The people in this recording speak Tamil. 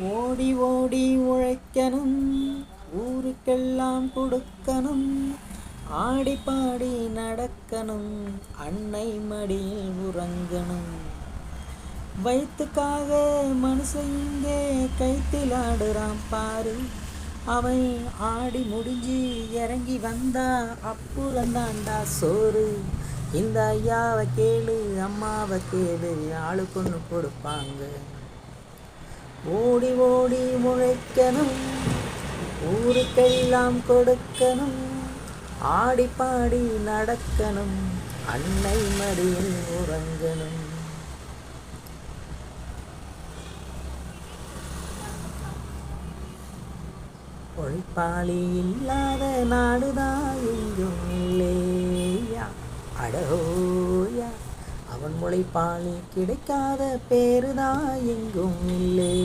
ஓடி ஓடி உழைக்கணும், ஊருக்கெல்லாம் கொடுக்கணும், ஆடி பாடி நடக்கணும், அன்னை மடியில் உறங்கணும். வயிற்றுக்காக மனுஷன் இங்கே கைத்தில் ஆடுறான் பாரு, அவன் ஆடி முடிஞ்சு இறங்கி வந்தா அப்புறந்தாண்டா சோறு. இந்த ஐயாவை கேளு, அம்மாவை கேளு, ஆளுக்கு ஒன்று கொடுப்பாங்க. ஓடி ஓடி உழைக்கணும், ஊருக்கெல்லாம் கொடுக்கணும், ஆடி பாடி நடக்கணும், அன்னை மடியில் உறங்கணும். உழைப்பாளி இல்லாத நாடுதான் எங்கும் இல்லையா, அடோயா. அவன் உழைப்பாளி கிடைக்காத பேருதான் எங்கும் இல்லை.